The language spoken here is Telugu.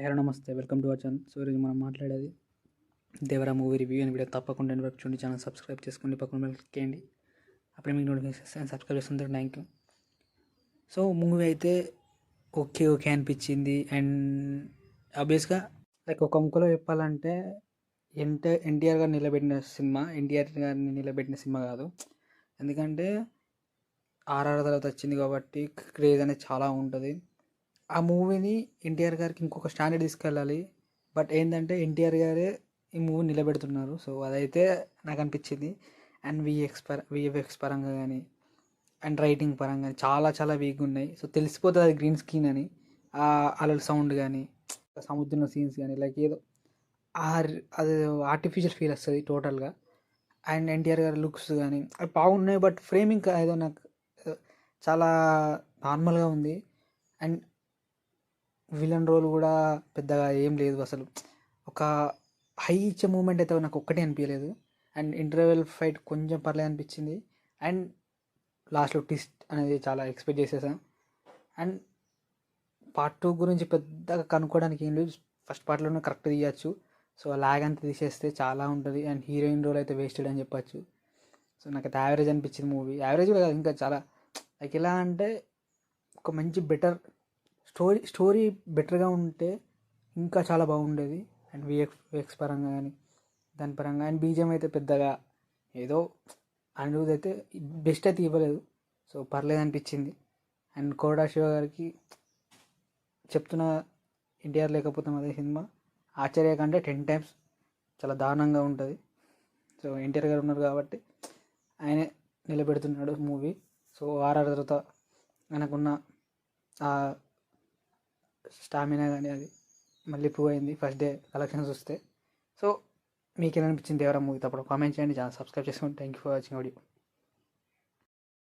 హలో నమస్తే, welcome to our channel. So ఈరోజు మనం మాట్లాడేది దేవరా మూవీ రివ్యూ అని. వీడియో తప్పకుండా వరకు చూడండి, ఛానల్ సబ్స్క్రైబ్ చేసుకోండి, పక్కన బెల్ క్లిక్ చేయండి. అప్పుడే మీకు నోటిఫికేషన్ సబ్స్క్రైబ్ చేస్తుంది. Thank you. సో మూవీ అయితే ఓకే ఓకే అనిపించింది. అండ్ ఆబ్వియస్గా లైక్ ఒక ముక్కలో చెప్పాలంటే ఎన్టీఆర్ గారు నిలబెట్టిన సినిమా, ఎన్టీఆర్ గారిని నిలబెట్టిన సినిమా కాదు. ఎందుకంటే ఆర్ఆర్ తర్వాత వచ్చింది కాబట్టి క్రేజ్ అనేది చాలా ఉంటుంది. ఆ మూవీని ఎన్టీఆర్ గారికి ఇంకొక స్టాండర్డ్ తీసుకెళ్ళాలి. బట్ ఏంటంటే ఎన్టీఆర్ గారే ఈ మూవీ నిలబెడుతున్నారు. సో అదైతే నాకు అనిపించింది. అండ్ విఎఫ్ఎక్స్ పరంగా కానీ అండ్ రైటింగ్ పరంగా కానీ చాలా చాలా వీక్గా ఉన్నాయి. సో తెలిసిపోతుంది అది గ్రీన్ స్క్రీన్ అని. అలల సౌండ్ కానీ సముద్రంలో సీన్స్ కానీ లైక్ ఏదో అది ఆర్టిఫిషియల్ ఫీల్ వస్తుంది టోటల్గా. అండ్ ఎన్టీఆర్ గారి లుక్స్ కానీ అవి బాగున్నాయి. బట్ ఫ్రేమింగ్ ఏదో నాకు చాలా నార్మల్గా ఉంది. అండ్ విలన్ రోల్ కూడా పెద్దగా ఏం లేదు అసలు. ఒక హై ఇచ్చే మూమెంట్ అయితే నాకు ఒక్కటే అనిపించలేదు. అండ్ ఇంటర్వెల్ ఫైట్ కొంచెం పర్లేదు అనిపించింది. అండ్ లాస్ట్లో ట్విస్ట్ అనేది చాలా ఎక్స్పెక్ట్ చేసేసాను. అండ్ పార్ట్ 2 గురించి పెద్దగా కనుక్కోవడానికి ఏం లేదు. ఫస్ట్ పార్ట్లోనే కరెక్ట్ తీయచ్చు. సో లాగ్ అంతా తీసేస్తే చాలా ఉంటుంది. అండ్ హీరోయిన్ రోల్ అయితే వేస్టెడ్ అని చెప్పచ్చు. సో నాకైతే యావరేజ్ అనిపించింది మూవీ. యావరేజ్ కూడా కాదు, ఇంకా చాలా లైక్ ఎలా అంటే ఒక మంచి బెటర్ స్టోరీ బెటర్గా ఉంటే ఇంకా చాలా బాగుండేది. అండ్ విఎఫ్ఎక్స్ పరంగా కానీ దాని పరంగా. అండ్ బీజిఎం అయితే పెద్దగా ఏదో అనిరుద్ అయితే బెస్ట్ అయితే ఇవ్వలేదు. సో పర్లేదు అనిపించింది. అండ్ కోడా శివ గారికి చెప్తున్న, ఎన్టీఆర్ లేకపోతే అదే సినిమా ఆశ్చర్య కంటే 10 times చాలా దారుణంగా ఉంటుంది. సో ఎన్టీఆర్ గారు ఉన్నారు కాబట్టి ఆయనే నిలబెడుతున్నాడు మూవీ. సో ఆర్ఆర్ తర్వాత ఆయనకున్న స్టామినా కానీ అది మళ్ళీ ప్రూవ్ అయింది ఫస్ట్ డే కలెక్షన్స్ వస్తే. సో మీకు ఎలా అనిపించింది దేవరా మూవీ? తప్పకుండా కామెంట్ చేయండి, ఛానల్ సబ్స్క్రైబ్ చేసుకోండి. Thank you for watching video.